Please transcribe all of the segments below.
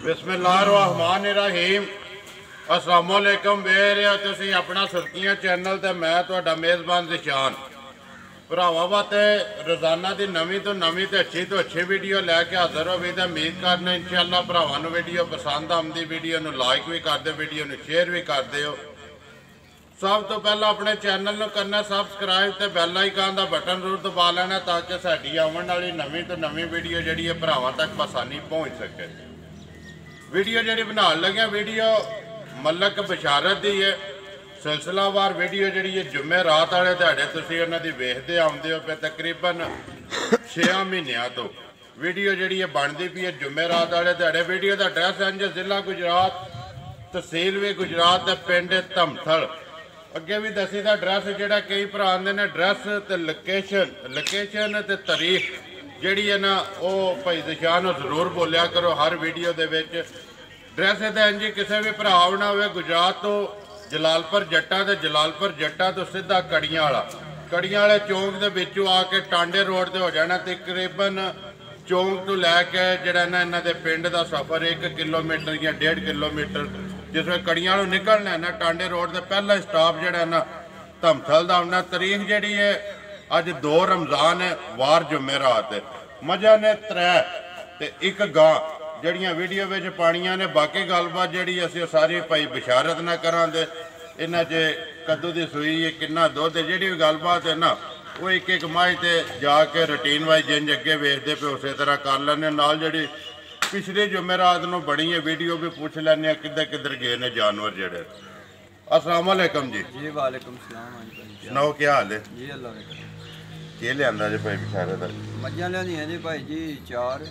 बिस्मिल्लाहिर्रहमानिर्रहीम अस्सलाम वालेकुम वेख रहे हो तुसी अपना सुर्खियां चैनल ते मैं तुहाडा मेज़बान ज़िशान भरावां वास्ते रोज़ाना की नवीं तो नवीं तो अच्छी वीडियो लैके हाज़र हो भी उम्मीद करने इंशाअल्लाह भरावां नूं वीडियो पसंद आउंदी वीडियो नूं लाइक भी कर दे वीडियो नूं शेयर भी कर दिओ। सब तो पहला अपने चैनल नूं करना सबसक्राइब ते बैल आइकन दा बटन जरूर दबा लेना ताकि साडी आउण वाली नवीं तो नवीं वीडियो जिहड़ी है भरावां तक आसानी पहुँच सके। वीडियो जी बनाने लगे वीडियो मलक बशारत की है सिलसिलावार वीडियो जी है जुम्मे रात वाले दिहाड़े तुसीं उन्हां दी वेखदे आउंदे हो पे तकरीबन 6 महीनों तो वीडियो जी है बनती पई है जुम्मे रात वाले दिहाड़े। वीडियो का एड्रैस इंज जिला गुजरात तहसील भी गुजरात पिंड धमथल अगे भी दसी का एड्रैस जोड़ा कई भरा आते हैं एड्रैस तो लोकेशन तो तारीख जी है ना वो भाई ज़िशान जरूर बोलिया करो हर वीडियो के ड्रैस तो इंज किसी भी भरा आना हो गुजरात तो जलालपुर जट्टा तो जलालपुर जट्टा तो सीधा कड़ियां वाले चौंक के विचों आके टांडे रोड से हो जाना तकरीबन चौंक तो लैके जरा ना इन्हों के पिंड का सफ़र 1 किलोमीटर या 1.5 किलोमीटर जिसमें कड़ियां निकलना है ना टांडे रोड से पहला स्टॉप जरा ना धमथल का आना। तरीक जी है अज 2 रमज़ान है वार जुम्मे रात है मजा ने 3 ते 1 गां जड़ियाँ वीडियो में पानिया ने बाकी गलबात जी असी सारी भाई बशारत ना करा दे इन्हों च कद्दू की सूई है किन्ना दुध है जी भी गलबात है ना वो एक माही से जाके रूटीन वाइज जिंज अगे वेखते पे उस तरह कर लें नाल जी पिछले जुम्मे रात को बनी है वीडियो भी पूछ लें किधर किधर गए ने जानवर जड़े। अस्सलाम वालेकुम जी। जी वालेकुम सलाम। सुनाओ क्या हाल है जी अल्लाह के लिया जी भाई बिशारे का मझां लिया जी भाई जी 4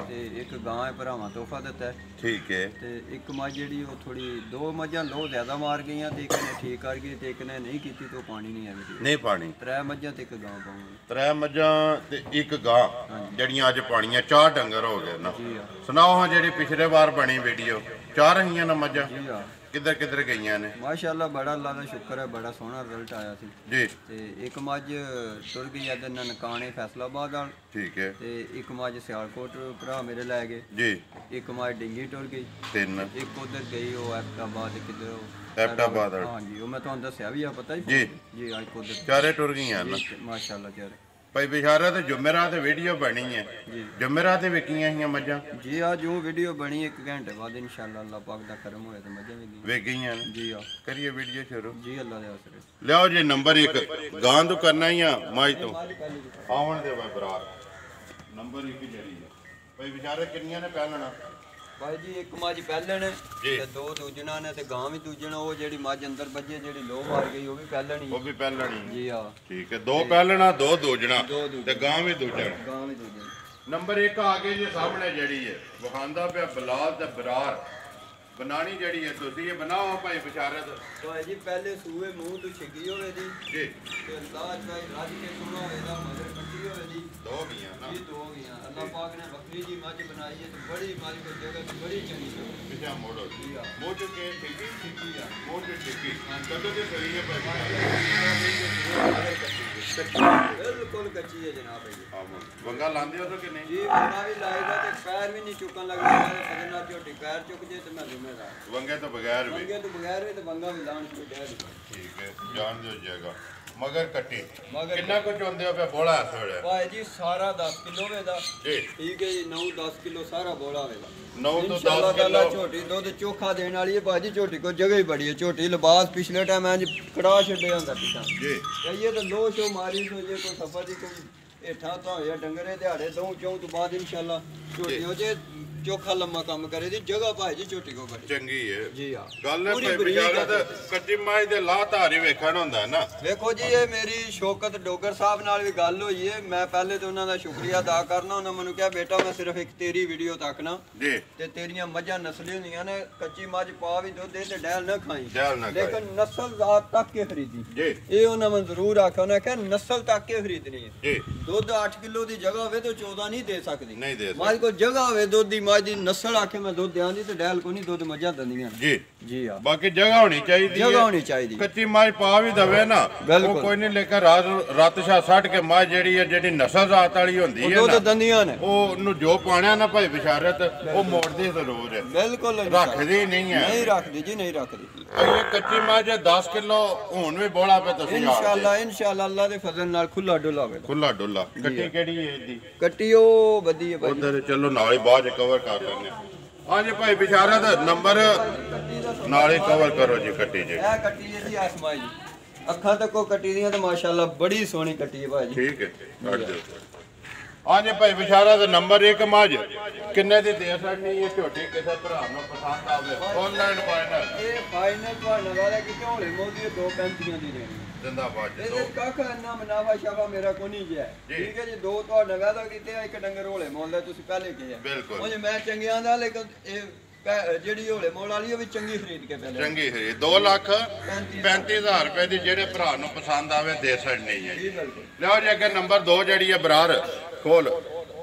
ते 1 गां है भरावां तोहफा दिता है। ठीक है ते 1 मझ जी थोड़ी 2 मझां लो ज्यादा मार गई ते एक ने ठीक कर गई ते एक ने नहीं की तो पानी नहीं आई नहीं पानी 3 मझां ते 1 गां पाऊंगी 3 मझां ते 1 गां जड़ियां अज पानियां 4 डंगर हो गए ना। सुनाओ हाँ जी पिछले बार बनी वीडियो 4 हियां ना मझां किधर किधर गई ने माशाअल्लाह बड़ा अल्लाह का शुक्र है बड़ा सोहना रिजल्ट आया सी जी। ते 1 मझ टुर गई है ननकाने फैसलाबाद वाल ठीक है ते 1 मझ सियालकोट भरा मेरे लै गए जी 1 मझ डिंगी टुर गई 3 एक उधर गई वो एबटाबाद किधर एबटाबाद हाँ जी वो मैं तुहानू दस्सिया भी है पता ही जी आज उधर 4 टुर गई माशाअल्लाह 4 भाई बिशारा तो जुम्मेरात वीडियो बनी है जुम्मेरात विकियां ही मझां जी आज जो वीडियो बनी 1 घंटे बाद इंशाअल्लाह अल्लाह पाक दा करम होए तो मझां विक गईयां जी आ करिए वीडियो शुरू जी अल्लाह दे आसरे लियाओ जी नंबर 1 गां तो करना ही आ माई तो आवन दे भाई बरार नंबर 1 जड़ी है भाई बिचारे किन्नियां ने पहलना भाई जी 1 मझ पहलन ते 2 दूजना ने ते गां भी दूजना वो जेडी मझ अंदर बजे जेडी लो मार गई वो भी पहलनी जी हां ठीक है 2 पहलना 2 दूजना ते गां भी दूजना नंबर 1 आगे जी सामने जड़ी है वखांदा पे बिलाल ते बरार बनानी जड़ी है तुसी ये बनाओ भाई बिशारत भाई जी पहले सूए मुंह तो छिकी होवे दी जी ते अल्लाह भाई राज के सुनो होएगा मगर कच्ची होवे दी 2 मियां ना जी 2 मियां अल्लाह पाक ने बकरी जी मझ बनाई है तो बड़ी मारी को जगह बड़ी चंगी है पिछा मोड़ो जी मोड़ के छिकी है मोड़ के छिकी कदों के सही है बिल्कुल कच्ची है जनाब भाई वंगा लांदे हो तो कि नहीं जी वंगा भी लाएगा ते पैर भी नहीं चुकन लगदा सजना झोटी पैर चुक जे ते मैं वंगे तो बगैर भी तो वंगा भी लान शुरू कर ठीक है जान दो जाएगा मगर कट्टी कितना कुछ होंदे हो पे बोला थोड़ा भाई जी सारा 10 किलो वेदा जी ठीक है जी 9-10 किलो सारा बोला वेदा 9 तो 10 किलो छोटी दूध चोखा देने वाली है भाजी छोटी को जगह ही बड़ी है छोटी लिबास पिछले टाइम आज कड़ा छड़े होंदा पिछा जी ये तो लो शो मारी सो ये कोई सफर दी कोई एठा तो या डंगरे दिहाड़े 2-4 तो बाद इंशाल्लाह छोटी हो जे चोखा लम्मा काम करे दी जगह भाई जी छोटी को बड़ी चंगी है जी हां गल है भाई बिचारा ते कच्ची माई दे ला धारी वेखण होंदा ना देखो जी ये मेरी शौकत डोगर साहब नाल भी गल होई है मैं पहले तो उन्हां दा शुक्रिया अदा करना उन्हां मैनू कहा बेटा मैं सिर्फ एक तेरी वीडियो तकना जी ते तेरियां मझां नस्ली हुंदियां ने कच्ची मझ पा भी दुध दे ते डैल ना खाई लेकिन नस्ल जात तक के खरीदी जी ये उन्हां मैं जरूर आखा उन्हां कहा नस्ल तक के खरीदनी है जी दुध 8 किलो दी जगह होवे तो 14 नहीं दे सकदी नहीं दे मझ को जगह होवे दुध दी ਮੱਝ ਦੀ ਨਸਲ ਆਖੇ ਮੈਂ ਦੁੱਧ ਦਿਆਂ ਦੀ ਤੇ ਡੈਲ ਕੋਈ ਨਹੀਂ ਦੁੱਧ ਮੱਝਾਂ ਦਿੰਦੀਆਂ ਜੀ ਜੀ ਆ ਬਾਕੀ ਜਗ੍ਹਾ ਹੋਣੀ ਚਾਹੀਦੀ ਜਗ੍ਹਾ ਹੋਣੀ ਚਾਹੀਦੀ ਕੱਚੀ ਮੱਝ ਪਾ ਵੀ ਦਵੇ ਨਾ ਉਹ ਕੋਈ ਨਹੀਂ ਲੇਕਿਨ ਰੱਤ ਸ਼ਾ ਸੱਟ ਕੇ ਮੱਝ ਜਿਹੜੀ ਨਸਲ ਜ਼ਾਤ ਵਾਲੀ ਹੁੰਦੀ ਹੈ ਦੁੱਧ ਦੰਦੀਆਂ ਨੇ ਉਹ ਨੂੰ ਜੋ ਪਾਣਿਆ ਨਾ ਭਾਈ ਬਿਸ਼ਾਰਤ ਉਹ ਮੋੜਦੀ ਜ਼ਰੂਰ ਹੈ ਬਿਲਕੁਲ ਰੱਖਦੀ ਨਹੀਂ ਹੈ ਨਹੀਂ ਰੱਖਦੀ ਜੀ ਨਹੀਂ ਰੱਖਦੀ ਇਹ ਕੱਚੀ ਮੱਝ 10 ਕਿਲੋ ਹੁਣ ਵੀ ਬੋਲਾ ਪੇ ਤੁਸੀਂ ਇਨਸ਼ਾਅੱਲਾ ਅੱਲਾ ਦੇ ਫਜ਼ਲ ਨਾਲ ਖੁੱਲਾ ਡੁੱਲਾ ਹੋਵੇ ਖੁੱਲਾ ਡੁੱਲਾ ਕੱਟੀ ਕਿਹੜੀ ਹੈ ਇਹਦੀ ਕੱਟੀ ਉਹ ਵੱਡੀ ਹੈ ਭਾਈ ਉਧਰ ਚਲੋ ਨਾਲ ਹੀ ਬਾਅਦ ਕਵਰ ਕਰ ਲੈਂਦੇ ਹਾਂਜੀ ਭਾਈ ਬਿਸ਼ਾਰਤ ਨੰਬਰ ਨਾਲ ਹੀ ਕਵਰ ਕਰੋ ਜੀ ਕੱਟੀ ਜੀ ਇਹ ਕੱਟੀ ਹੈ ਜੀ ਆਸਮਾਈ ਜੀ ਅੱਖਾਂ ਤੱਕੋ ਕੱਟੀ ਦੀਆਂ ਤੇ ਮਾਸ਼ਾਅੱਲਾ ਬੜੀ ਸੋਹਣੀ ਕੱਟੀ ਹੈ ਭਾਈ ਠੀਕ ਹੈ ਕੱਟ ਦਿਓ ਹਾਂਜੀ ਭਾਈ ਬਿਸ਼ਾਰਤ ਨੰਬਰ 1 ਮੱਝ ਕਿੰਨੇ ਦੀ ਦੇ ਸਕਣੀ ਇਹ ਝੋਟੀ ਕਿਸੇ ਭਰਾ ਨੂੰ ਪਸੰਦ ਆਵੇ ਆਨਲਾਈਨ ਫਾਈਨਲ ਇਹ ਫਾਈਨਲ ਤੁਹਾਡਾ ਵਾਲਾ ਕਿ ਝੋਲੇ ਮੋਦੀ 2.35 ਦੀ ਦੇਣੀ ਜਿੰਦਾਬਾਦ ਇਹ ਕਾਕਾ ਇੰਨਾ ਮਨਾਵਾ ਸ਼ਾਬਾ ਮੇਰਾ ਕੋ ਨਹੀਂ ਗਿਆ ਠੀਕ ਹੈ ਜੀ ਦੋ ਤੁਹਾਡਾ ਵਾਦਾ ਕੀਤੇ ਇੱਕ ਡੰਗਰ ਹੋਲੇ ਮੋਲ ਦਾ ਤੁਸੀਂ ਪਹਿਲੇ ਕਿਹਾ ਬਿਲਕੁਲ ਉਹ ਮੈਂ ਚੰਗਿਆਂ ਦਾ ਲੇਕਿਨ ਇਹ ਜਿਹੜੀ ਹੋਲੇ ਮੋਲ ਵਾਲੀ ਉਹ ਵੀ ਚੰਗੀ ਖਰੀਦ ਕੇ ਪਹਿਲੇ ਚੰਗੀ ਖਰੀਦ 2,35,000 ਰੁਪਏ ਦੀ ਜਿਹੜੇ ਭਰਾ ਨੂੰ ਪਸੰਦ ਆਵੇ ਦੇ ਸਕਣੀ ਹੈ ਜੀ ਲਿਓ ਜੀ ਅੱਗੇ ਨੰਬਰ 2 ਜਿਹੜੀ ਹੈ ਬਰਾਰ ਖੋਲ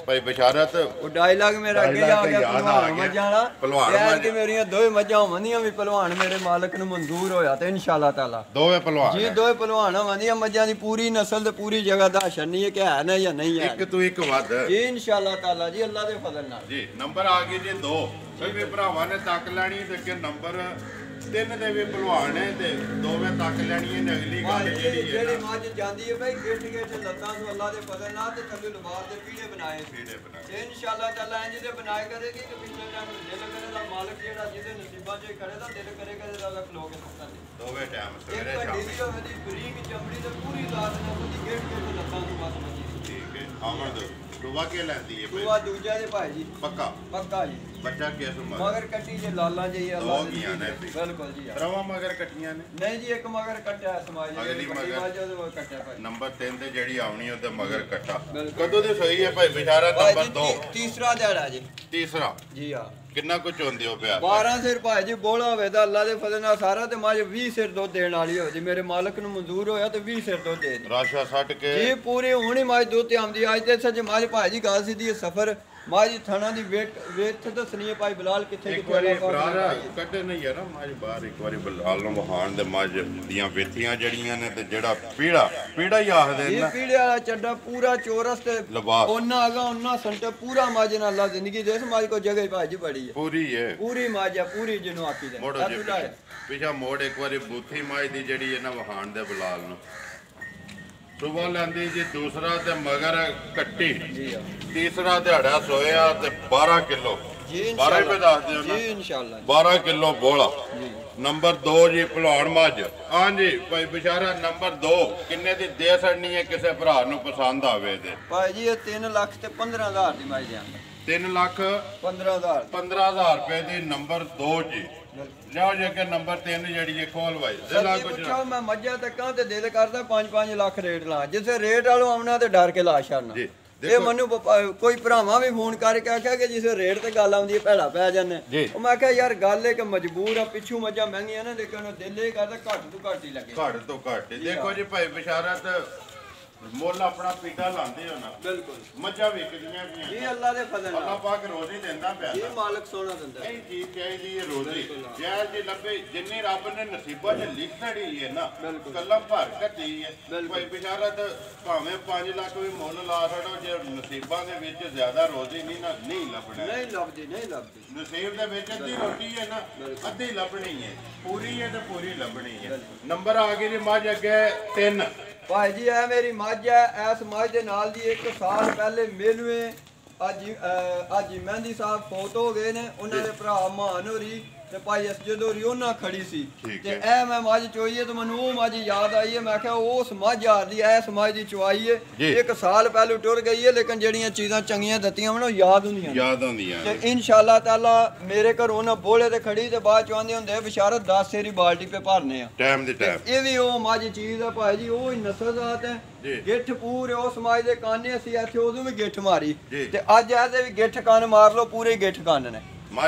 ਭਾਈ ਬਿਸ਼ਾਰਤ ਉਹ ਡਾਇਲੌਗ ਮੇਰਾ ਅੱਗੇ ਆ ਗਿਆ ਪਹਿਲਵਾਨ ਮੱਝਾਂ ਵਾਲਾ ਕਿ ਮੇਰੀਆਂ ਦੋਵੇਂ ਮੱਝਾਂ ਹੋਵੰਦੀਆਂ ਵੀ ਪਹਿਲਵਾਨ ਮੇਰੇ ਮਾਲਕ ਨੂੰ ਮਨਜ਼ੂਰ ਹੋਇਆ ਤੇ ਇਨਸ਼ਾਅੱਲਾ ਤਾਲਾ ਦੋਵੇਂ ਪਹਿਲਵਾਨ ਜੀ ਦੋਵੇਂ ਪਹਿਲਵਾਨ ਹੋਵੰਦੀਆਂ ਮੱਝਾਂ ਦੀ ਪੂਰੀ ਨਸਲ ਤੇ ਪੂਰੀ ਜਗ੍ਹਾ ਦਾ ਸ਼ਨੀ ਹੈ ਕਿ ਹੈ ਨਾ ਜਾਂ ਨਹੀਂ ਹੈ ਇੱਕ ਤੋਂ ਇੱਕ ਵੱਧ ਜੀ ਇਨਸ਼ਾਅੱਲਾ ਤਾਲਾ ਜੀ ਅੱਲਾ ਦੇ ਫਜ਼ਲ ਨਾਲ ਜੀ ਨੰਬਰ ਆ ਗਏ ਜੀ 2 ਵੀ ਭਰਾਵਾਂ ਨੇ ਤੱਕ ਲੈਣੀ ਤੇ ਅੱਗੇ ਨੰਬਰ 3 ਦੇ ਵੀ ਭਲਵਾਨ ਹੈ ਤੇ ਦੋਵੇਂ ਤੱਕ ਲੈਣੀ ਹੈ ਅਗਲੀ ਗੱਲ ਜਿਹੜੀ ਮੱਝ ਜਾਂਦੀ ਹੈ ਭਾਈ ਗਿੱਠ ਲੱਤਾਂ ਤੋਂ ਅੱਲਾ ਦੇ ਫਜ਼ਲ ਨਾਲ ਤੇ ਥੱਲੇ ਲਬਾਸ ਦੇ ਪੀੜੇ ਬਣਾਏ ਤੇ ਇਨਸ਼ਾਅੱਲਾ ਤਾਲਾ ਇੰਜ ਦੇ ਬਣਾਏ ਕਰੇਗੀ ਕਿ ਪਿਛਲੇ ਟਾਈਮ ਦਿਲ ਕਰੇ ਦਾ ਮਾਲਕ ਜਿਹੜਾ ਜਿਹਦੇ ਨਸੀਬਾਂ 'ਚ ਖੜੇ ਦਾ ਦਿਲ ਕਰੇ ਦਾ ਖਲੋ ਕੇ ਸੁੱਤਾ ਦੋਵੇਂ ਟਾਈਮ ਸਵੇਰੇ ਸ਼ਾਮ ਦੀ ਬਰੀਕ ਚਮੜੀ ਤੇ ਪੂਰੀ ਰਾਤ ਨਾਲ ਉਹਦੀ ਗਿੱਠ ਲੱਤਾਂ ਤੋਂ ਬਸ ਮੱਝੀ ਠੀਕ ਹੈ ਆਮਦ ਦੁਆ ਕੇ ਲੈਂਦੀ ਹੈ ਦੁਆ ਦੂਜਾ ਦੇ ਭਾਈ ਜੀ ਪੱਕਾ ਜੀ ਬੱਚਾ ਕਿਸ ਮਗਰ ਕੱਟੀ ਜੇ ਲਾਲਾਂ ਜੀ ਅੱਲਾ ਦੀ ਬਿਲਕੁਲ ਜੀ ਰਵਾ ਮਗਰ ਕੱਟੀਆਂ ਨੇ ਨਹੀਂ ਜੀ ਇੱਕ ਮਗਰ ਕੱਟਿਆ ਸਮਾਜ ਅਗਲੀ ਮਗਰ ਕੱਟਿਆ ਭਾਈ ਨੰਬਰ 3 ਤੇ ਜਿਹੜੀ ਆਉਣੀ ਉਹਦੇ ਮਗਰ ਕੱਟਾ ਕਦੋਂ ਦੀ ਸਹੀ ਹੈ ਭਾਈ ਬਿਸ਼ਾਰਤ ਨੰਬਰ 2 ਤੀਸਰਾ ਦਿਹਾੜਾ ਜੀ ਤੀਸਰਾ ਜੀ ਆ ਕਿੰਨਾ ਕੁ ਚੋਂਦੇ ਹੋ ਪਿਆ 12 ਸਿਰ ਭਾਈ ਜੀ ਬੋਲਾ ਹੋਵੇ ਤਾਂ ਅੱਲਾ ਦੇ ਫਜ਼ਲ ਨਾਲ ਸਾਰਾ ਤੇ ਮੱਝ 20 ਸਿਰ ਦੁੱਧ ਦੇਣ ਵਾਲੀ ਹੋਵੇ ਜੀ ਮੇਰੇ ਮਾਲਕ ਨੂੰ ਮਨਜ਼ੂਰ ਹੋਇਆ ਤੇ 20 ਸਿਰ ਦੁੱਧ ਦੇ ਰਾਸ਼ਾ ਛੱਡ ਕੇ ਜੀ ਪੂਰੀ ਹੁਣੀ ਮੱਝ ਦੁੱਧ ਤੇ ਆਉਂਦੀ ਅੱਜ ਤੇ ਸੱਚ ਮੱਝ ਭਾਈ ਜੀ ਗੱਲ ਸਿੱਧੀ ਸਫਰ ਮੱਝ ਥਾਣਾ ਦੀ ਵੇਟ ਦੱਸਣੀ ਹੈ ਭਾਈ ਬਲਾਲ ਕਿੱਥੇ ਇੱਕ ਵਾਰੀ ਬਰਾਰ ਕੱਢੇ ਨਹੀਂ ਹੈ ਨਾ ਮੱਝ ਬਾਹਰ ਇੱਕ ਵਾਰੀ ਬਲਾਲ ਨੂੰ ਵਹਾਣ ਦੇ ਮੱਝ ਦੀਆਂ ਵੇਥੀਆਂ ਜੜੀਆਂ ਨੇ ਤੇ ਜਿਹੜਾ ਪੀੜਾ ਹੀ ਆਖਦੇ ਨੇ ਇਹ ਪੀੜੇ ਵਾਲਾ ਚੱਡਾ ਪੂਰਾ ਚੋਰਸ ਤੇ ਉਹਨਾਂ ਆਗਾ ਉਹਨਾਂ ਸੰਟੇ ਪੂਰਾ ਮੱਝ ਨਾਲ ਅੱਲਾ ਜ਼ਿੰਦਗੀ ਦੇ ਇਸ ਮੱਝ ਕੋ ਜਗ੍ਹਾ ਭਾਈ ਜੀ ਬੜੀ ਹੈ ਪੂਰੀ ਮੱਝ ਹੈ ਪੂਰੀ ਜਿਹਨੂੰ ਆਖੀ ਦੇ ਪਿਛਾ ਮੋੜ ਇੱਕ ਵਾਰੀ ਬੂਥੀ ਮੱਝ ਦੀ ਜਿਹੜੀ ਇਹਨਾਂ ਵਹਾਣ ਦੇ ਬਲਾਲ ਨੂੰ ਸੁਬਹ ਲੈਂਦੀ ਜੀ ਦੂਸਰਾ ਤੇ ਮਗਰ ਕੱਟੀ ਤੀਸਰਾ ਦਿਹਾੜਾ ਸੋਇਆ ਤੇ 12 ਕਿਲੋ ਜੀ 12 ਰੁਪਏ ਦੱਸਦੇ ਹੋ ਨਾ ਜੀ ਇਨਸ਼ਾਅੱਲਾ 12 ਕਿਲੋ ਬੋਲਾ ਨੰਬਰ 2 ਜੀ ਭਲਵਾਨ ਮੱਝ ਹਾਂਜੀ ਭਾਈ ਬਿਸ਼ਾਰਾ ਨੰਬਰ 2 ਕਿੰਨੇ ਦੀ ਦੇ ਸਕਣੀ ਹੈ ਕਿਸੇ ਭਰਾ ਨੂੰ ਪਸੰਦ ਆਵੇ ਤੇ ਭਾਈ ਜੀ ਇਹ 3 ਲੱਖ ਤੇ 15,000 ਦੀ ਮੱਝ ਦਿਆਂਗਾ 3 ਲੱਖ 15,000 ਰੁਪਏ ਦੀ ਨੰਬਰ 2 ਜੀ ਲਿਆਓ ਜੇ ਕਿ ਨੰਬਰ 3 ਜਿਹੜੀ ਹੈ ਖੋਲ ਵਾਈ ਜ਼ਿਲ੍ਹਾ ਗੁਜਰਾਤ ਮੈਂ ਮੱਝਾਂ ਤੱਕਾਂ ਤੇ ਦਿਲ ਕਰਦਾ 5-5 ਲੱਖ ਰੇਟ ਲਾ ਜਿਸੇ ਰੇਟ ਵਾਲੋਂ ਆਉਣਾ ਤੇ ਡਰ ਕੇ ਲਾ ਛੱਡਣਾ ਇਹ ਮੈਨੂੰ ਕੋਈ ਭਰਾਵਾਂ ਵੀ ਫੋਨ ਕਰਕੇ ਆਖਿਆ ਕਿ ਜਿਸੇ ਰੇਟ ਤੇ ਗੱਲ ਆਉਂਦੀ ਹੈ ਭੈੜਾ ਪੈ ਜਾਂਦੇ ਉਹ ਮੈਂ ਕਿਹਾ ਯਾਰ ਗੱਲ ਇਹ ਕਿ ਮਜਬੂਰ ਆ ਪਿੱਛੂ ਮੱਝਾਂ ਮਹਿੰਗੀਆਂ ਨੇ ਲੇਕਿਨ ਦਿਲ ਇਹ ਕਰਦਾ ਘੱਟ ਤੋਂ ਘੱਟ ਹੀ ਲੱਗੇ ਘੱਟ ਤੋਂ ਘੱਟ ਦੇਖੋ ਜੀ ਭਾਈ ਬਿਸ਼ਾਰਤ ਮੁੱਲ ਆਪਣਾ ਪੀਟਾ ਲਾਉਂਦੇ ਹੋ ਨਾ ਬਿਲਕੁਲ ਮੱਝਾਂ ਵਿਕਦੀਆਂ ਪਈਆਂ ਜੀ ਅੱਲਾ ਦੇ ਫਜ਼ਲ ਨਾਲ ਅੱਲਾ ਪਾਕ ਰੋਜ਼ੀ ਦਿੰਦਾ ਪਿਆ ਇਹ ਮਾਲਕ ਸੋਹਣਾ ਦਿੰਦਾ ਇਹ ਚੀਜ਼ ਚਾਹੀਦੀ ਹੈ ਰੋਜ਼ੀ ਜੈਲ ਜੀ ਲੱਭੇ ਜਿੰਨੀ ਰੱਬ ਨੇ ਨਸੀਬਾਂ 'ਚ ਲਿਖ ਛੜੀ ਹੈ ਨਾ ਕਲਮ ਭਰ ਕੱਢੀ ਹੈ ਭਾਈ ਬਿਸ਼ਾਰਤ ਭਾਵੇਂ 5 ਲੱਖ ਵੀ ਮੁੱਲ ਲਾ ਛੜੋ ਜੇ ਨਸੀਬਾਂ ਦੇ ਵਿੱਚ ਜ਼ਿਆਦਾ ਰੋਜ਼ੀ ਨਹੀਂ ਲੱਭਣਾ ਨਹੀਂ ਲੱਭਦੀ ਨਸੀਬ ਦੇ ਵਿੱਚ ਅੱਧੀ ਰੋਟੀ ਹੈ ਨਾ ਅੱਧੀ ਲੱਭਣੀ ਹੈ ਪੂਰੀ ਹੈ ਤੇ ਪੂਰੀ ਲੱਭਣੀ ਹੈ ਨੰਬਰ ਆ ਗਏ ਜੀ ਮੱਝ ਅੱਗੇ 3 ਭਾਈ ਜੀ ਇਹ ਮੇਰੀ ਮੱਝ ਹੈ ਇਸ ਮੱਝ ਦੇ ਨਾਲ ਦੀ 1 ਸਾਲ ਪਹਿਲੇ ਮੇਲੂਏ ਅੱਜ ਮਹਿੰਦੀ ਸਾਹਿਬ ਫੋਟ ਹੋ ਗਏ ਨੇ ਉਹਨਾਂ ਦੇ ਭਰਾ ਮਾਨ ਹੋਰੀ ਤੇ ਭਾਈ ਅਸਜਦ ਹੋਰੀ ਉਹਨਾਂ ਖੜੀ ਸੀ ਤੇ ਇਹ ਮੈਂ ਮੱਝ ਚੋਈ ਹੈ ਤੇ ਮੈਨੂੰ ਉਹ ਮੱਝ ਯਾਦ ਆਈ ਹੈ ਮੈਂ ਕਿਹਾ ਉਸ ਮੱਝ ਯਾਰ ਦੀ ਇਸ ਮੱਝ ਦੀ ਚਵਾਈ ਹੈ 1 ਸਾਲ ਪਹਿਲੇ ਟੁਰ ਗਈ ਹੈ ਲੇਕਿਨ ਜਿਹੜੀਆਂ ਚੀਜ਼ਾਂ ਚੰਗੀਆਂ ਦਿੱਤੀਆਂ ਮੈਨੂੰ ਯਾਦ ਹੁੰਦੀਆਂ ਤੇ ਇਨਸ਼ਾਅੱਲਾ ਤਾਲਾ ਮੇਰੇ ਘਰੋਂ ਨਾ ਬੋਲੇ ਤੇ ਖੜੀ ਤੇ ਬਾਅਦ ਚਵਾਂਦੇ ਹੁੰਦੇ ਬਿਸ਼ਾਰਤ 10 ਸੇਰੀ ਬਾਲਟੀ ਪੇ ਭਰਨੇ ਆ ਟਾਈਮ ਦੇ ਟਾਈਮ ਇਹ ਵੀ ਉਹ ਮੱਝ ਚੀਜ਼ ਆ ਭਾਈ ਜੀ ਉਹ ਹੀ ਨਸਲਜ਼ਾਤ ਹੈ ਗਿੱਠ ਪੂਰੇ ਉਸ ਮੱਝ ਦੇ ਕਾਨੇ ਅਸੀਂ ਇੱਥੇ ਉਦੋਂ ਵੀ ਗਿੱਠ ਮਾਰੀ ਤੇ ਅੱਜ ਇਹਦੇ ਵੀ ਗਿੱਠ ਕੰਨ ਮਾਰ ਲਓ ਪੂਰੇ ਗਿੱਠ ਕੰਨ ਨੇ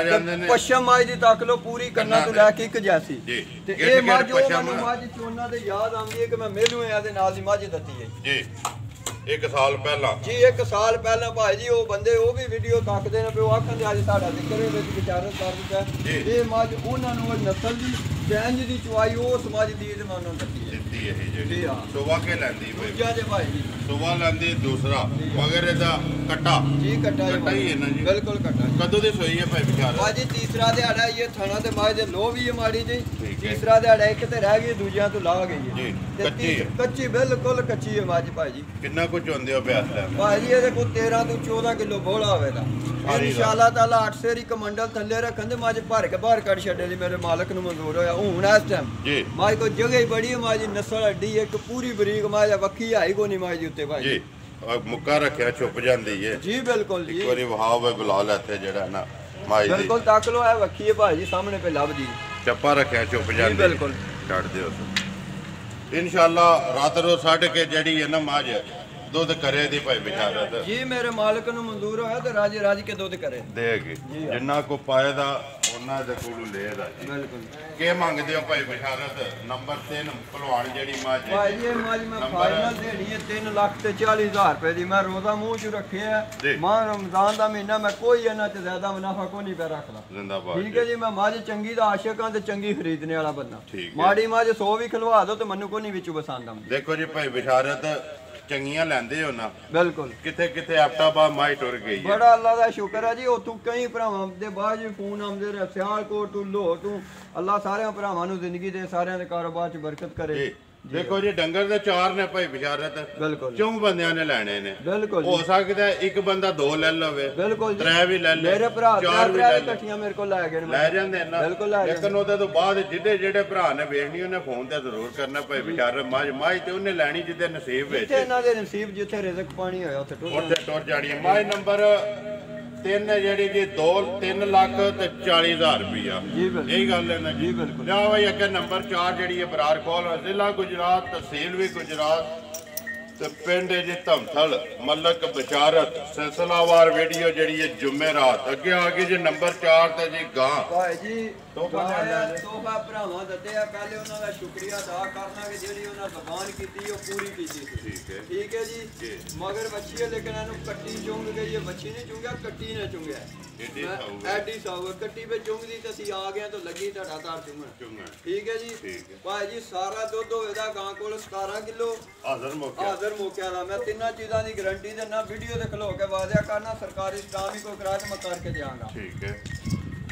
ਪਸ਼ਮ ਮੱਝ ਦੀ ਤੱਕ ਲੋ ਪੂਰੀ ਕੰਨਾਂ ਤੋਂ ਲੈ ਕੇ ਇੱਕ ਜੈਸੀ ਤੇ ਇਹ ਮੱਝ ਉਹ ਮੈਨੂੰ ਮੱਝ ਚੋਨਾ ਦੇ ਯਾਦ ਆਉਂਦੀ ਹੈ ਕਿ ਮੈਂ ਮੇਲੂ ਇਹਦੇ ਨਾਲ ਦੀ ਮੱਝ ਦਿੱਤੀ ਹੈ ਜੀ 1 ਸਾਲ ਪਹਿਲਾਂ ਜੀ 1 ਸਾਲ ਪਹਿਲਾਂ ਭਾਈ ਜੀ ਉਹ ਬੰਦੇ ਉਹ ਵੀ ਵੀਡੀਓ ਤੱਕਦੇ ਨੇ, ਉਹ ਆਖਣ ਅੱਜ ਸਾਡਾ ਜ਼ਿਕਰ ਵਿੱਚ ਵਿਚਾਰਤ ਕਰ ਦਿੱਤਾ ਇਹ ਮੱਝ ਉਹਨਾਂ ਨੂੰ ਨਸਲ ਦੀ ਚੈਂਜ ਦੀ ਚਵਾਈ ਉਹ ਸਮਾਜ ਦੀ ਤੇ ਉਹਨਾਂ ਨੂੰ ਦਿੱਤੀ ਇਹ ਜਿਹੜੀ ਸੁਬਾ ਕੇ ਲੈਂਦੀ ਦੂਜਾ ਜੇ ਭਾਈ ਜੀ ਸੁਬਾ ਲੈਂਦੀ ਦੂਸਰਾ ਮਗਰ ਇਹਦਾ ਕੱਟਾ ਜੀ ਕੱਟਾ ਹੀ ਹੈ ਨਾ ਜੀ ਬਿਲਕੁਲ ਕੱਟਾ ਕਦੋਂ ਦੀ ਸੋਈ ਹੈ ਭਾਈ ਵਿਚਾਰ ਭਾਜੀ ਤੀਸਰਾ ਦਿਹਾੜਾ ਇਹ ਥਾਣਾ ਤੇ ਮਾਝ ਦੇ ਲੋ ਵੀ ਹੈ ਮਾੜੀ ਜੀ ਤੀਸਰਾ ਦਿਹਾੜਾ ਇੱਕ ਤੇ ਰਹਿ ਗਈ ਦੂਜਿਆਂ ਤੋਂ ਲਾ ਗਈ ਹੈ ਕੱਚੀ ਹੈ ਕੱਚੀ ਬਿਲਕੁਲ ਕੱਚੀ ਹੈ ਮੱਝ ਭਾਈ ਜੀ ਕਿੰਨਾ ਕੁਝ ਹੁੰਦੇ ਹੋ ਬਿਆਸ ਟਾਈਮ ਭਾਈ ਜੀ ਇਹਦੇ ਕੋਲ 13 ਤੋਂ 14 ਕਿਲੋ ਬੋਲਾ ਹੋਵੇਗਾ ਇਨਸ਼ਾਅੱਲਾ ਤਾਲਾ 8 ਸੇਰੀ ਕਮੰਡਲ ਥੱਲੇ ਰੱਖਣ ਦੇ ਮੱਝ ਭਰ ਕੇ ਬਾਹਰ ਕੱਢ ਛੱਡੇ ਦੀ ਮੇਰੇ ਮਾਲਕ ਨੂੰ ਮਨਜ਼ੂਰ ਹੋਇਆ ਹੁਣ ਇਸ ਟਾਈਮ ਜੀ ਮੱਝ ਕੋ ਜਗ੍ਹਾ ਹੀ ਬੜੀ ਹੈ ਮੱਝ ਨਸਲ ਅੱਡੀ ਇੱਕ ਪੂਰੀ ਬਰੀਕ ਮੱਝ ਵੱਖੀ ਆਈ ਕੋ ਨਹੀਂ ਮੱਝ ਉੱਤੇ ਭਾਈ ਜੀ ਮੁੱਕਾ ਰੱਖਿਆ ਛੁਪ ਜਾਂਦੀ ਹੈ ਜੀ ਬਿਲਕੁਲ ਜੀ ਇੱਕ ਵਾਰੀ ਵਹਾਵ ਹੈ ਬਲਾਲ ਇੱਥੇ ਜਿਹੜਾ ਨਾ ਮਾਈ ਬਿਲਕੁਲ ਤੱਕ ਲੋ ਹੈ ਵੱਖੀ ਹੈ ਭਾਈ ਜੀ ਸਾਹਮਣੇ ਪੇ ਲੱਭਦੀ ਚੱਪਾ ਰੱਖਿਆ ਛੁਪ ਜਾਂਦੀ ਬਿਲਕੁਲ ਛੱਡ ਦਿਓ ਇਨਸ਼ਾਅੱਲਾ ਰਾਤ ਰੋ ਛੱਡ ਕੇ ਜਿਹੜੀ ਹੈ ਨਾ ਮੱਝ ਦੁੱਧ ਕਰੇ ਦੀ ਭਾਈ ਬਿਸ਼ਾਰਤ ਜੀ ਮੇਰੇ ਮਾਲਕ ਨੂੰ ਮਨਜ਼ੂਰ ਹੋਇਆ ਤੇ ਰਾਜ ਰਾਜ ਕੇ ਦੁੱਧ ਕਰੇ ਦੇਗੀ ਜਿੰਨਾ ਕੋ ਪਾਏਦਾ ਉਹਨਾਂ ਦੇ ਕੋਲੋਂ ਲੇਦਾ ਜੀ ਬਿਲਕੁਲ ਕੀ ਮੰਗਦੇ ਹੋ ਭਾਈ ਬਿਸ਼ਾਰਤ ਨੰਬਰ 3 ਭਲਵਾਨ ਜਿਹੜੀ ਮੱਝ ਹੈ ਭਾਈ ਇਹ ਮੱਝ ਮੈਂ ਫਾਈਨਲ ਦੇਣੀ ਹੈ 3,40,000 ਰੁਪਏ ਦੀ ਮੈਂ ਰੋਜ਼ਾ ਮੂੰਹ ਚ ਰੱਖਿਆ ਮਾਂ ਰਮਜ਼ਾਨ ਦਾ ਮਹੀਨਾ ਮੈਂ ਕੋਈ ਇਹਨਾਂ ਚ ਜ਼ਿਆਦਾ ਮੁਨਾਫਾ ਕੋ ਨਹੀਂ ਪੈ ਰੱਖਦਾ ਜ਼ਿੰਦਾਬਾਦ ਠੀਕ ਹੈ ਜੀ ਮੈਂ ਮੱਝ ਚੰਗੀ ਦਾ ਆਸ਼ਿਕ ਹਾਂ ਤੇ ਚੰਗੀ ਖਰੀਦਣੇ ਵਾਲਾ ਬੰਦਾ ਮਾੜੀ ਮੱਝ 100 ਵੀ ਖਲਵਾ ਦੋ ਤੇ ਮੈਨੂੰ ਕੋ ਨਹੀਂ ਵਿੱਚੋਂ ਪਸੰਦ ਆਉਂਦੀ ਦੇਖੋ ਜੀ ਭਾਈ ਬਿਸ਼ਾਰਤ ਚੰਗੀਆਂ ਲੈਂਦੇ ਹੋ ਨਾ ਬਿਲਕੁਲ ਕਿਤੇ ਕਿਤੇ ਆਫਤਾਬਾਦ ਮਾਈ ਟੁਰ ਗਈ ਹੈ ਬੜਾ ਅੱਲਾ ਦਾ ਸ਼ੁਕਰ ਹੈ ਜੀ ਉਥੋਂ ਕਈ ਭਰਾਵਾਂ ਦੇ ਬਾਅਦ ਜੀ ਫੋਨ ਆਉਂਦੇ ਰਹੇ ਸਿਆਲਕੋਟ ਤੋਂ ਲੋਹ ਤੋਂ ਅੱਲਾ ਸਾਰਿਆਂ ਭਰਾਵਾਂ ਨੂੰ ਜ਼ਿੰਦਗੀ ਦੇ ਸਾਰਿਆਂ ਦੇ ਕਾਰੋਬਾਰ 'ਚ ਬਰਕਤ ਕਰੇ ਦੇਖੋ ਜੀ ਡੰਗਰ ਦੇ 4 ਨੇ ਭਾਈ ਬਿਸ਼ਾਰਤ ਬਿਲਕੁਲ 4 ਬੰਦਿਆਂ ਨੇ ਲੈਣੇ ਨੇ ਬਿਲਕੁਲ ਹੋ ਸਕਦਾ ਇੱਕ ਬੰਦਾ 2 ਲੈ ਲਵੇ ਬਿਲਕੁਲ 3 ਵੀ ਲੈ ਲੈ ਮੇਰੇ ਭਰਾ 4 ਵੀ ਲੈ ਇਕੱਠੀਆਂ ਮੇਰੇ ਕੋਲ ਲੈ ਗਏ ਨੇ ਲੈ ਜਾਂਦੇ ਨਾ ਲੇਕਿਨ ਉਹਦੇ ਤੋਂ ਬਾਅਦ ਜਿਹੜੇ ਭਰਾ ਨੇ ਵੇਚਣੀ ਉਹਨੇ ਫੋਨ ਤੇ ਜ਼ਰੂਰ ਕਰਨਾ ਭਾਈ ਬਿਸ਼ਾਰਤ ਮਾਝ ਤੇ ਉਹਨੇ ਲੈਣੀ ਜਿੱਦੇ ਨਸੀਬ ਵਿੱਚ ਜਿੱਥੇ ਇਹਨਾਂ ਦੇ ਨਸੀਬ ਜਿੱਥੇ ਰਿਜ਼ਕ ਪਾਣੀ ਹੋਇਆ ਉੱਥੇ ਟੁਰ ਜਾਣੀ ਹੈ ਮਾਝ ਨੰਬਰ 3 ਜਿਹੜੀ ਜੀ 2,40,000 ਰੁਪਇਆ ਇਹੀ ਗੱਲ ਹੈ ਨਾ ਜੀ ਬਿਲਕੁਲ ਜਾ ਭਾਈ ਅੱਗੇ ਨੰਬਰ 4 ਜਿਹੜੀ ਹੈ ਬਰਾਰ ਕੋਲ ਜ਼ਿਲ੍ਹਾ ਗੁਜਰਾਤ ਤਹਿਸੀਲ ਵੀ ਗੁਜਰਾਤ ਤੇ ਪਿੰਡ ਜੀ ਧਮਥਲ ਮਲਕ ਬਿਸ਼ਾਰਤ ਸਿਲਸਿਲਾਵਾਰ ਵੀਡੀਓ ਜਿਹੜੀ ਹੈ ਜੁਮੇਰਾਤ ਅੱਗੇ ਆ ਗਈ ਜੀ ਨੰਬਰ 4 ਤੇ ਜੀ ਗਾਂ ਭਾਈ ਜੀ ਤੋਹਫਾ ਭਰਾਵਾਂ ਦਿੱਤੇ ਆ ਪਹਿਲੇ ਉਹਨਾਂ ਦਾ ਸ਼ੁਕਰੀਆ ਅਦਾ ਕਰਨਾ ਕਿ ਜਿਹੜੀ ਉਹਨਾਂ ਜ਼ਬਾਨ ਕੀਤੀ ਉਹ ਪੂਰੀ ਕੀਤੀ ਠੀਕ ਹੈ ਜੀ ਮਗਰ ਬੱਚੀ ਹੈ ਲੇਕਿਨ ਇਹਨੂੰ ਕੱਟੀ ਚੁੰਗ ਗਈ ਹੈ ਬੱਚੀ ਨੇ ਚੁੰਗਿਆ ਕੱਟੀ ਨੇ ਚੁੰਗਿਆ ਐਡੀ ਸਾਊ ਕੱਟੀ ਵਿੱਚ ਚੁੰਗਦੀ ਤੇ ਅਸੀਂ ਆ ਗਏ ਤਾਂ ਲੱਗੀ ਤੁਹਾਡਾ ਤਾਰ ਚੁੰਗਣ ਠੀਕ ਹੈ ਜੀ ਭਾਈ ਜੀ ਸਾਰਾ ਦੁੱਧ ਹੋਵੇਗਾ ਗਾਂ ਕੋਲ 17 ਕਿਲੋ ਹਾਜ਼ਰ ਮੌਕਿਆ ਦਾ ਮੈਂ ਤਿੰਨਾਂ ਚੀਜ਼ਾਂ ਦੀ ਗਾਰੰਟੀ ਦਿੰਦਾ ਵੀਡੀਓ ਦੇ ਖਲੋ ਕੇ ਵਾਅਦਾ ਕਰਨਾ ਸਰਕਾਰੀ ਸਟਾਮ ਹੀ ਕੋਈ ਕਰਾ ਕੇ ਮੈਂ ਕਰਕੇ ਦਿਆਂਗਾ ਠੀਕ ਹੈ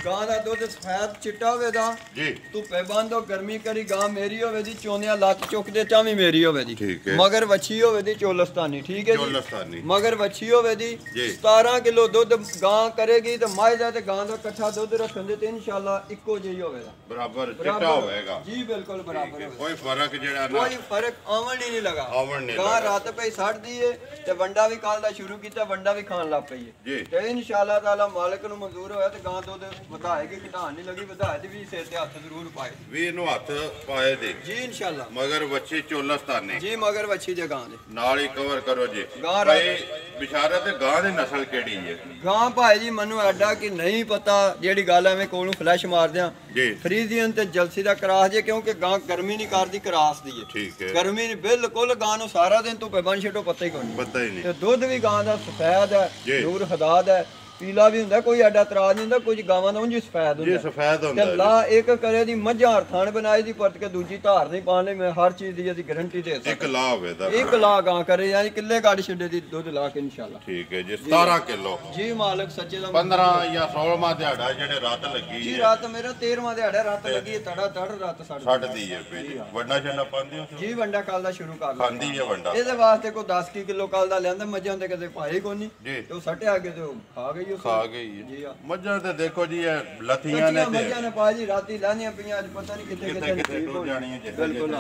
ਗਾਂ ਦਾ ਦੁੱਧ ਸਫੈਦ ਚਿੱਟਾ ਹੋਵੇਗਾ ਜੀ ਧੁੱਪੇ ਬੰਦੋ ਗਰਮੀ ਕਰੀ ਗਾਂ ਮੇਰੀ ਹੋਵੇ ਦੀ ਚੋਂਦਿਆਂ ਲੱਤ ਚੁੱਕਦੇ ਚਾਵੀ ਮੇਰੀ ਹੋਵੇ ਦੀ ਮਗਰ ਵੱਛੀ ਹੋਵੇ ਦੀ ਚੋਲਸਤਾਨੀ ਠੀਕ ਹੈ ਜੀ ਮਗਰ ਵੱਛੀ ਹੋਵੇ ਦੀ 17 ਕਿਲੋ ਦੁੱਧ ਗਾਂ ਕਰੇਗੀ ਤੇ ਮੱਝ ਦਾ ਤੇ ਗਾਂ ਦਾ ਇਕੱਠਾ ਦੁੱਧ ਰੱਖਣ ਦੇ ਤੇ ਇਨਸ਼ਾਅੱਲਾ ਇੱਕੋ ਜਿਹਾ ਹੋਵੇਗਾ ਬਰਾਬਰ ਚਿੱਟਾ ਹੋਵੇਗਾ ਜੀ ਬਿਲਕੁਲ ਬਰਾਬਰ ਹੋਵੇਗਾ ਕੋਈ ਫਰਕ ਜਿਹੜਾ ਨਾ ਕੋਈ ਫਰਕ ਆਵਣ ਹੀ ਨਹੀਂ ਲਗਾ ਗਾਂ ਰਾਤ ਪਈ ਛੱਡਦੀ ਏ ਤੇ ਵੰਡਾ ਵੀ ਕੱਲ ਦਾ ਸ਼ੁਰੂ ਕੀਤਾ ਵੰਡਾ ਵੀ ਖਾਣ ਲੱਗ ਪਈ ਏ ਤੇ ਇਨਸ਼ਾਅੱਲਾ ਤਾਲਾ ਮਾਲਕ ਨੂੰ ਮਨਜ਼ੂਰ ਹੋਇਆ ਤੇ ਗਾਂ ਦੁੱਧ ਵਧਾਏਗੀ ਘਟਾਣ ਨਹੀਂ ਲੱਗੀ ਵਧਾਏ ਤੇ ਵੀ ਸਿਰ ਤੇ ਹੱਥ ਜ਼ਰੂਰ ਪਾਏ ਵੀ ਇਹਨੂੰ ਹੱਥ ਪਾਏ ਦੇ ਜੀ ਇਨਸ਼ਾਅੱਲਾ ਮਗਰ ਵੱਛੀ ਚੋਲਸਤਾਨੀ ਜੀ ਮਗਰ ਵੱਛੀ ਦੇ ਗਾਂ ਦੇ ਨਾਲ ਹੀ ਕਵਰ ਕਰੋ ਜੀ ਭਾਈ ਬਿਸ਼ਾਰਤ ਤੇ ਗਾਂ ਦੀ ਨਸਲ ਕਿਹੜੀ ਹੈ ਗਾਂ ਭਾਈ ਜੀ ਮੈਨੂੰ ਐਡਾ ਕਿ ਨਹੀਂ ਪਤਾ ਜਿਹੜੀ ਗੱਲ ਐਵੇਂ ਕੋਲੋਂ ਫਲੈਸ਼ ਮਾਰਦਿਆਂ ਜੀ ਫਰੀਜ਼ੀਅਨ ਤੇ ਜਲਸੀ ਦਾ ਕਰਾਸ ਜੇ ਕਿਉਂਕਿ ਗਾਂ ਗਰਮੀ ਨਹੀਂ ਕਰਦੀ ਕਰਾਸ ਦੀ ਹੈ ਠੀਕ ਹੈ ਗਰਮੀ ਨਹੀਂ ਬਿਲਕੁਲ ਗਾਂ ਨੂੰ ਸਾਰਾ ਦਿਨ ਧੁੱਪੇ ਬੰਨ ਛੱਡੋ ਪਤਾ ਹੀ ਕੋਈ ਨਹੀਂ ਪਤਾ ਹੀ ਨਹੀਂ ਤੇ ਦੁੱਧ ਵੀ ਗਾਂ ਦਾ ਸਫੈਦ ਹੈ ਨੂਰ ਹਦਾਦ ਹੈ ਪੀਲਾ ਵੀ ਹੁੰਦਾ ਕੋਈ ਐਡਾ ਤਰਾਜ ਨਹੀਂ ਹੁੰਦਾ ਕੁਝ ਗਾਵਾਂ ਦਾ ਉਂਝ ਸਫੈਦ ਹੁੰਦਾ ਜੀ ਸਫੈਦ ਹੁੰਦਾ ਤੇ ਲਾ ਇੱਕ ਕਰੇ ਦੀ ਮੱਝਾਂ ਥਣ ਬਣਾਈ ਦੀ ਪਰਤ ਕੇ ਦੂਜੀ ਧਾਰ ਨਹੀਂ ਪਾਣ ਲਈ ਮੈਂ ਹਰ ਚੀਜ਼ ਦੀ ਅਸੀਂ ਗਾਰੰਟੀ ਦੇ ਸਕਦਾ ਇੱਕ ਲਾ ਹੋਵੇ ਦਾ ਇੱਕ ਲਾ ਗਾਂ ਕਰੇ ਯਾਨੀ ਕਿੱਲੇ ਕੱਢ ਛੱਡੇ ਦੀ ਦੁੱਧ ਲਾ ਕੇ ਇਨਸ਼ਾਅੱਲਾ ਠੀਕ ਹੈ ਜੀ 17 ਕਿਲੋ ਜੀ ਮਾਲਕ ਸੱਚੇ ਦਾ 15 ਜਾਂ 16ਵਾਂ ਦਿਹਾੜਾ ਜਿਹੜੇ ਰਾਤ ਲੱਗੀ ਜੀ ਰਾਤ ਮੇਰਾ 13ਵਾਂ ਦਿਹਾੜਾ ਰਾਤ ਲੱਗੀ ਤੜਾ ਤੜ ਰਾਤ ਛੱਡਦੀ ਹੈ ਜੀ ਵੰਡਾ ਛੱਡਾ ਪਾਉਂਦੇ ਹੋ ਜੀ ਵੰਡਾ ਕੱਲ ਦਾ ਸ਼ੁਰੂ ਕਰ ਲਿਆ ਖਾਂਦੀ ਹੈ ਵੰਡਾ ਇਹਦੇ ਵਾਸਤੇ ਕੋਈ 10 ਕਿਲੋ ਕੱਲ ਦਾ ਲਿਆਂਦਾ ਮੱਝਾਂ ਤੇ ਕਦੇ ਭਾਈ ਕੋਈ ਨਹੀਂ ਤੇ ਉਹ ਸੱਟਿਆ ਅੱਗੇ ਤੇ ਉਹ ਖਾ ਗਈ ਖਾ ਗਈ ਜੀ ਮੱਝਾਂ ਤੇ ਦੇਖੋ ਜੀ ਇਹ ਲਥੀਆਂ ਨੇ ਤੇ ਮੱਝਾਂ ਨੇ ਪਾਜੀ ਰਾਤੀ ਲਾਣੀਆਂ ਪਈਆਂ ਅੱਜ ਪਤਾ ਨਹੀਂ ਕਿੱਥੇ ਟੁੱਟ ਜਾਣੀਆਂ ਬਿਲਕੁਲ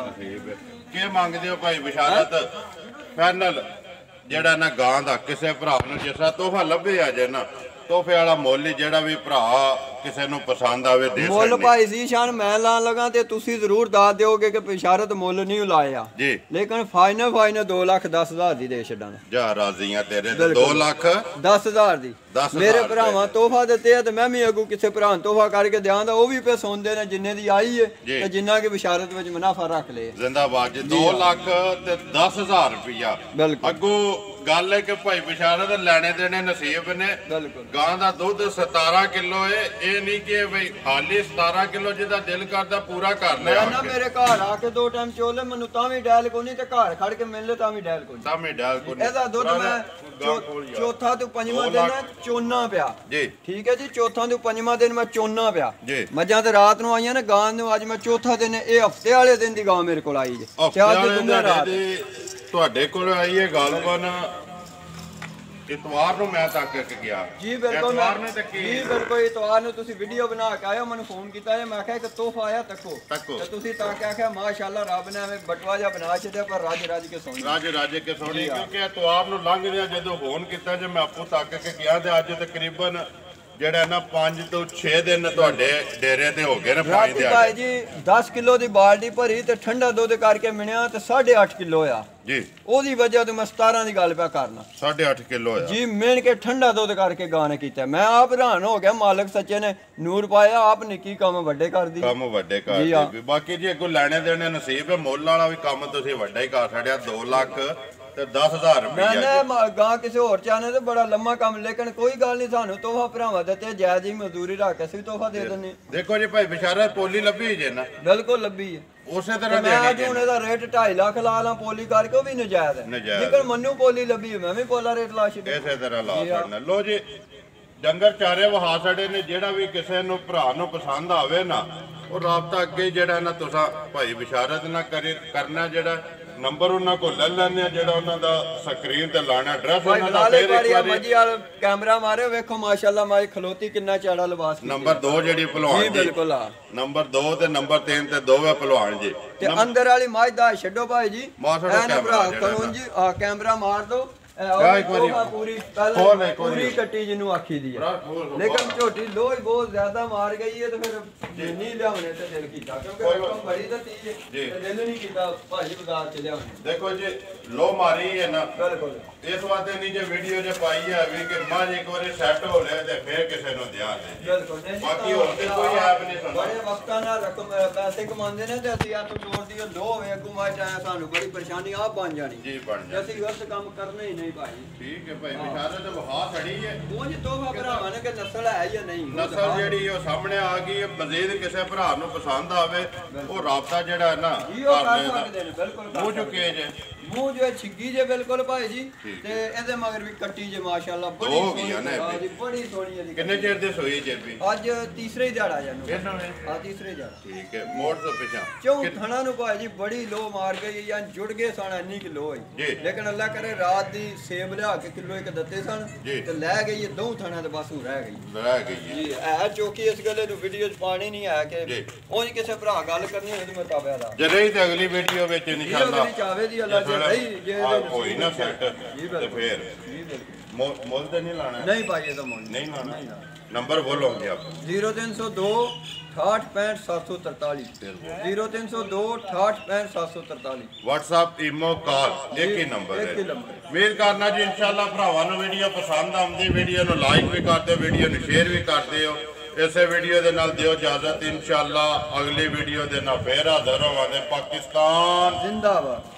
ਕੀ ਮੰਗਦੇ ਹੋ ਭਾਈ ਬਿਸ਼ਾਰਤ ਫਾਈਨਲ ਜਿਹੜਾ ਨਾ ਗਾਂ ਦਾ ਕਿਸੇ ਭਰਾ ਨੂੰ ਜਿਸਾ ਤੋਹਫਾ ਲੱਭੇ ਆ ਜੇ ਨਾ ਤੋਹਫੇ ਵਾਲਾ ਮੁੱਲ ਜਿਹੜਾ ਵੀ ਭਰਾ ਕਿਸੇ ਨੂੰ ਪਸੰਦ ਆਵੇ ਦੇ ਮੁੱਲ ਸਕਦੇ ਭਾਈ ਜ਼ੀਸ਼ਾਨ ਮੈਂ ਲਾਣ ਲਗਾ ਤੇ ਤੁਸੀਂ ਜ਼ਰੂਰ ਦੱਸ ਦਿਓਗੇ ਕਿ ਬਿਸ਼ਾਰਤ ਮੁੱਲ ਨਹੀਂ ਲਾਇਆ ਜੀ, ਲੇਕਿਨ ਫਾਈਨਲ 2,10,000 ਦੀ ਦੇ ਛੱਡਾਂਗਾ। ਜਾ ਰਾਜ਼ੀਆਂ ਤੇਰੇ ਤੇ 2,10,000 ਦੀ 10,000 ਮੇਰੇ ਭਰਾਵਾਂ ਤੋਹਫਾ ਦਿੱਤੇ ਆ ਤੇ ਮੈਂ ਵੀ ਅਗੂ ਕਿਸੇ ਭਰਾ ਨੂੰ ਤੋਹਫਾ ਕਰਕੇ ਦਿਆਂਦਾ, ਉਹ ਵੀ ਪੇ ਸੁਣਦੇ ਨੇ ਜਿੰਨੇ ਦੀ ਆਈ ਹੈ ਤੇ ਜਿੰਨਾ ਕਿ ਬਿਸ਼ਾਰਤ ਵਿੱਚ ਮੁਨਾਫਾ ਰੱਖ ਲਏ। ਜ਼ਿੰਦਾਬਾਦ ਜੀ। 2,10,000 ਰੁਪਇਆ ਅੱਗੋਂ ਗੱਲ ਹੈ ਕਿ ਭਾਈ ਬਿਸ਼ਾਰਤ ਲੈਣੇ ਦੇਣੇ ਨਸੀਬ ਨੇ। ਗਾਂ ਦਾ ਦੁੱਧ 17 ਕਿਲੋ ਹੈ, ਇਹ ਨਹੀਂ ਕਿ ਬਈ ਖਾਲੀ 17 ਕਿਲੋ ਜਿਹਦਾ ਦਿਲ ਕਰਦਾ ਪੂਰਾ ਕਰ ਲਿਆ। ਨਾ ਮੇਰੇ ਘਰ ਆ ਕੇ 2 ਟਾਈਮ ਚੋਲੇ ਮੈਨੂੰ ਤਾਂ ਵੀ ਡੈਲ ਕੋ ਨਹੀਂ ਤੇ ਘਰ ਖੜ ਕੇ ਮਿਲ ਲੈ ਤਾਂ ਵੀ ਡੈਲ ਕੋ ਨਹੀਂ। ਇਹਦਾ ਦੁੱਧ ਮੈਂ ਚੌਥਾ ਤੋਂ ਪੰਜਵਾਂ ਦਿਨ ਚੋਨਾ ਪਿਆ ਜੀ, ਠੀਕ ਹੈ ਜੀ। ਚੌਥਾ ਤੋਂ ਪੰਜਵਾਂ ਦਿਨ ਮੈਂ ਚੋਨਾ ਪਿਆ। ਮੱਝਾਂ ਤੇ ਰਾਤ ਨੂੰ ਆਈਆਂ ਨੇ, ਗਾਂ ਨੂੰ ਅੱਜ ਮੈਂ ਚੌਥਾ ਦਿਨ, ਇਹ ਹਫਤੇ ਵਾਲੇ ਦਿਨ ਦੀ ਗਾਂ ਮੇਰੇ ਕੋਲ ਆਈ ਜੀ। ਤੁਹਾਡੇ ਕੋਲ ਆਈ ਹੈ ਗਾਲਬਨ ਇਤਵਾਰ ਨੂੰ ਮੈਂ ਤੱਕ ਗਿਆ ਜੀ। ਬਿਲਕੁਲ ਜੀ, ਬਿਲਕੁਲ ਇਤਵਾਰ ਨੂੰ ਤੁਸੀਂ ਵੀਡੀਓ ਬਣਾ ਕੇ ਆਇਓ, ਮੈਨੂੰ ਫੋਨ ਕੀਤਾ ਜੇ, ਮੈਂ ਕਿਹਾ ਇੱਕ ਤੋਹਫਾ ਆਇਆ ਤੱਕੋ ਤੇ ਤੁਸੀਂ ਤਾਂ ਕਿਹਾ ਮਾਸ਼ਾਅੱਲਾ ਰੱਬ ਨੇ ਐਵੇਂ ਬਟਵਾ ਜਿਹਾ ਬਣਾ ਛੱਡਿਆ, ਪਰ ਰੱਜ ਕੇ ਸੋਹਣੀ ਕਿਉਂਕਿ ਇਤਵਾਰ ਨੂੰ ਲੰਘ ਰਿਹਾ ਜਦੋਂ ਫੋਨ ਕੀਤਾ ਜੇ ਮੈਂ ਆਪੂ ਤੱਕ ਕੇ ਗਿਆ ਤੇ ਅੱਜ ਤਕਰੀਬਨ ਜਿਹੜਾ ਨਾ 5 ਤੋਂ 6 ਦਿਨ ਤੁਹਾਡੇ ਡੇਰੇ ਤੇ ਹੋ ਗਏ ਨੇ। ਭਾਈ ਜੀ 10 ਕਿਲੋ ਦੀ ਬਾਲਟੀ ਭਰੀ ਤੇ ਠੰਡਾ ਦੁੱਧ ਕਰਕੇ ਮਿਣਿਆ ਤੇ 8.5 ਕਿਲੋ ਆ ਜੀ। ਉਹਦੀ ਵਜ੍ਹਾ ਤੋਂ ਮੈਂ 17 ਦੀ ਗੱਲ ਪਿਆ ਕਰਨਾ। 8.5 ਕਿਲੋ ਆ ਜੀ, ਮਿਣ ਕੇ ਠੰਡਾ ਦੁੱਧ ਕਰਕੇ ਗਾਣੇ ਕੀਤਾ। ਮੈਂ ਆਪ ਹੈਰਾਨ ਹੋ ਗਿਆ, ਮਾਲਕ ਸੱਚੇ ਨੇ ਨੂਰ ਪਾਇਆ, ਆਪ ਨਿੱਕੀ ਕੰਮ ਵੱਡੇ ਕਰਦੀ। ਬਾਕੀ ਜੀ ਅੱਗੋਂ ਲੈਣੇ ਦੇਣੇ ਨਸੀਬ ਹੈ। ਮੁੱਲ ਵਾਲਾ ਵੀ ਕੰਮ ਤੁਸੀਂ ਵੱਡਾ ਹੀ ਕਰ ਛੱਡਿਆ। 2,10,000 ਰੁਪਏ ਮੈਂ ਗਾਂ ਕਿਸੇ ਹੋਰ ਚਾਹਨੇ ਤੇ ਬੜਾ ਲੰਮਾ ਕੰਮ, ਲੇਕਿਨ ਕੋਈ ਗੱਲ ਨਹੀਂ, ਸਾਨੂੰ ਤੋਹਫਾ ਭਰਾਵਾਂ ਦਿੱਤੇ ਜਾਇਜ਼ ਹੀ ਮਜ਼ਦੂਰੀ ਰੱਖ ਕੇ ਅਸੀਂ ਤੋਹਫਾ ਦੇ ਦਿੰਨੇ। ਦੇਖੋ ਜੀ ਭਾਈ ਬਿਸ਼ਾਰਤ ਪੋਲੀ ਲੱਭੀ ਜੇ ਨਾ। ਬਿਲਕੁਲ ਲੱਭੀ ਹੈ। ਉਸੇ ਤਰ੍ਹਾਂ ਮੈਂ ਅੱਜ ਹੁਣ ਇਹਦਾ ਰੇਟ 2.5 ਲੱਖ ਲਾ ਲਾਂ ਪੋਲੀ ਕਰਕੇ, ਉਹ ਵੀ ਨਜਾਇਜ਼ ਹੈ। ਲੇਕਿਨ ਮੈਨੂੰ ਪੋਲੀ ਲੱਭੀ ਹੈ, ਮੈਂ ਵੀ ਪੋਲਾ ਰੇਟ ਲਾ ਛੱਡਿਆ। ਇਸੇ ਤਰ੍ਹਾਂ ਲਾ ਛੱਡਣਾ। ਲੋ ਜੀ, ਡੰਗਰ ਚਾਰੇ ਵਹਾ ਛੜੇ ਨੇ। ਜਿਹੜਾ ਵੀ ਕਿਸੇ ਨੂੰ ਭਰਾ ਨੂੰ ਪਸੰਦ ਆਵੇ ਨਾ, ਉਹ ਰਾਬਤਾ ਅੱਗੇ ਜਿਹੜਾ ਨਾ ਤੁਸੀਂ ਭਾਈ ਬਿਸ਼ਾਰਤ ਨਾ ਕਰਨਾ। ਜਿਹੜਾ ਨੰਬਰ ਉਹਨਾਂ ਕੋਲ ਲੈ ਲੈਣੇ ਆ, ਜਿਹੜਾ ਉਹਨਾਂ ਦਾ ਸਕਰੀਨ ਤੇ ਲਾਣਾ ਐਡਰੈਸ ਉਹਨਾਂ ਦਾ। ਫੇਰ ਇੱਕ ਵਾਰੀ ਮੱਜੀ ਵਾਲ ਕੈਮਰਾ ਮਾਰਿਓ, ਵੇਖੋ ਮਾਸ਼ਾਅੱਲਾ ਮਾਈ ਖਲੋਤੀ ਕਿੰਨਾ ਚਾੜਾ ਲਿਬਾਸ। ਨੰਬਰ 2 ਜਿਹੜੀ ਭਲਵਾਨ ਜੀ, ਬਿਲਕੁਲ ਆ ਨੰਬਰ 2 ਤੇ ਨੰਬਰ 3 ਤੇ 2 ਹੈ ਭਲਵਾਨ ਜੀ। ਤੇ ਅੰਦਰ ਵਾਲੀ ਮੱਝ ਦਾ ਛੱਡੋ ਭਾਈ ਜੀ, ਐਨ ਭਰਾ ਕਰੋ ਜੀ, ਆ ਕੈਮਰਾ ਮਾਰ ਦੋ। ਪੂਰੀ ਕੱਟੀ ਜਿਹਨੂੰ ਆਖੀ ਦੀ ਹੈ, ਲੇਕਿਨ ਝੋਟੀ ਲੋਹ ਬਹੁਤ ਜ਼ਿਆਦਾ ਮਾਰ ਗਈ ਹੈ ਤੇ ਫਿਰ ਨਹੀਂ ਲਿਆਉਣੇ ਤੇ ਦਿਲ ਕੀਤਾ, ਕਿਉਂਕਿ ਬੜੀ ਦਿੱਤੀ ਹੈ ਤੇ ਦਿਲ ਨਹੀਂ ਕੀਤਾ ਭਾਜੀ ਬਾਜ਼ਾਰ ਚ ਲਿਆਉਣੇ। ਦੇਖੋ ਜੀ ਲੋ ਮਾਰੀ ਹੈ ਨਾ, ਬਿਲਕੁਲ ਇਸ ਵਾਸਤੇ ਨਹੀਂ ਜੇ ਵੀਡੀਓ ਜੇ ਪਾਈ ਹੈ ਵੀ ਕਿ ਮਾਂ ਇੱਕ ਵਾਰੀ ਸੈੱਟ ਹੋ ਲਿਆ ਤੇ ਫਿਰ ਕਿਸੇ ਨੂੰ ਦਿਆ ਦੇ। ਬਿਲਕੁਲ ਬਾਕੀ ਹੋਰ ਤੇ ਕੋਈ ਐਪ ਨਹੀਂ ਸੁਣਦਾ। ਬੜੇ ਵਕਤਾਂ ਨਾਲ ਰਕਮ ਪੈਸੇ ਕਮਾਉਂਦੇ ਨੇ ਤੇ ਅਸੀਂ ਆ ਤੋਂ ਜੋੜ ਦੀ ਲੋ ਹੋਵੇ ਅੱਗੋਂ ਮਾਰ ਜਾਏ, ਸਾਨੂੰ ਬੜੀ ਪਰੇਸ਼ਾਨੀ ਆ ਬਣ ਜਾਣੀ ਜੀ, ਬਣ ਜਾਣੀ। ਅਸੀਂ ਗਲਤ ਕੰਮ ਕਰਨੇ ਹੀ ਨਹੀਂ ਭਾਈ। ਠੀਕ ਹੈ ਭਾਈ, ਬਿਸ਼ਾਰਤ ਤੇ ਵਹਾ ਖੜੀ ਹੈ। ਉਹ ਜੀ ਤੋਹਫਾ ਭਰਾਵਾਂ ਨੇ ਕਿ ਨਸਲ ਹੈ ਜਾਂ ਨਹੀਂ, ਨਸਲ ਜਿਹੜੀ ਉਹ ਸਾਹਮਣੇ ਆ ਗਈ ਹੈ। ਮਜ਼ੀਦ ਕਿਸੇ ਭਰਾ ਨੂੰ ਪਸੰਦ ਆਵੇ ਉਹ ਰਾਬਤਾ ਜਿਹੜਾ ਹੈ ਨਾ ਕਰ ਸਕਦੇ ਨੇ। ਬਿਲਕੁਲ ਮੂੰਹ ਚੁੱਕੇ ਜੇ, ਮੂੰਹ ਜੋ ਛਿੱਗੀ ਜੇ ਬਿਲਕੁਲ ਭਾਈ ਜੀ। ਤੇ ਇਹਦੇ ਮਗਰ ਵੀ ਕੱਟੀ ਜੇ ਮਾਸ਼ਾਅੱਲਾ, ਬੜੀ ਸੋਹਣੀ ਹੈ, ਬੜੀ ਸੋਹਣੀ ਹੈ। ਕਿੰਨੇ ਚਿਰ ਦੀ ਸੋਈ ਜੇ ਵੀ? ਅੱਜ ਤੀਸਰੇ ਦਿਹਾੜਾ ਜਾਨੂੰ। ਹਾਂ ਤੀਸਰੇ ਦਿਹਾੜਾ। ਠੀਕ ਹੈ, ਮੋੜ ਤੋਂ ਪਿਛਾ ਚੌਂ ਥਣਾ ਨੂੰ ਭਾਈ ਜੀ ਬੜੀ ਲੋ ਮਾਰ ਗਈ ਜਾਂ ਜੁੜ ਗਏ ਸਨ, ਇੰਨੀ ਕਿ ਲੋ ਹੈ। ਲੇਕਿਨ ਅੱਲਾ ਕਰੇ ਰਾਤ ਦੀ ਸੇਬ ਲਿਆ ਕੇ ਕਿਲੋ ਇੱਕ ਦਿੱਤੇ ਸਨ ਤੇ ਲੈ ਗਈ ਦੋ ਥਣਾ ਤੇ ਬਸ ਰਹਿ ਗਈ ਜੀ। ਇਹ ਚੌਕੀ ਇਸ ਗੱਲੇ ਨੂੰ ਵੀਡੀਓ 'ਚ ਪਾਣੀ ਨਹੀਂ ਆਇਆ ਕਿ ਉਹ ਕਿਸੇ ਭਰਾ ਗੱਲ ਕਰਨੀ ਹੋਵੇ ਤੇ ਮੈਂ ਤਾਬਿਆ ਦਾ ਜੇ ਰਹੀ ਤੇ ਅਗਲੀ ਵੀਡੀਓ ਵਿੱਚ ਇਨਸ਼ਾਅੱਲਾ ਚਾਵੇ ਦੀ ਅੱਲਾ ਜੇ ਹੋਈ ਨਾ ਸੈੱਟ ਤੇ ਫੇਰ ਮੁੱਲ ਤੇ ਨਹੀਂ ਲਾਣਾ। ਨਹੀਂ ਭਾਈ ਇਹਦਾ ਮੁੱਲ ਨਹੀਂ ਲਾਣਾ। ਨੰਬਰ ਬੋਲੋਗੇ ਆਪ? 0302 68 65 743 0302 68 65 743। WhatsApp ਈਮੋ ਕਾਲ ਇੱਕ ਹੀ ਨੰਬਰ ਹੈ। ਉਮੀਦ ਕਰਨਾ ਜੀ ਇਨਸ਼ਾਅੱਲਾ ਭਰਾਵਾਂ ਨੂੰ ਵੀਡੀਓ ਪਸੰਦ ਆਉਂਦੀ, ਵੀਡੀਓ ਨੂੰ ਲਾਈਕ ਵੀ ਕਰਦੇ, ਵੀਡੀਓ ਨੂੰ ਸ਼ੇਅਰ ਵੀ ਕਰਦੇ ਹੋ। ਇਸੇ ਵੀਡੀਓ ਦੇ ਨਾਲ ਦਿਓ ਇਜਾਜ਼ਤ, ਇਨਸ਼ਾਅੱਲਾ ਅਗਲੀ ਵੀਡੀਓ ਦੇ ਨਾਲ ਫੇਰ ਹਾਜ਼ਰ ਹੋਵਾਂਗੇ। ਪਾਕਿਸਤਾਨ ਜ਼ਿੰਦਾਬਾਦ।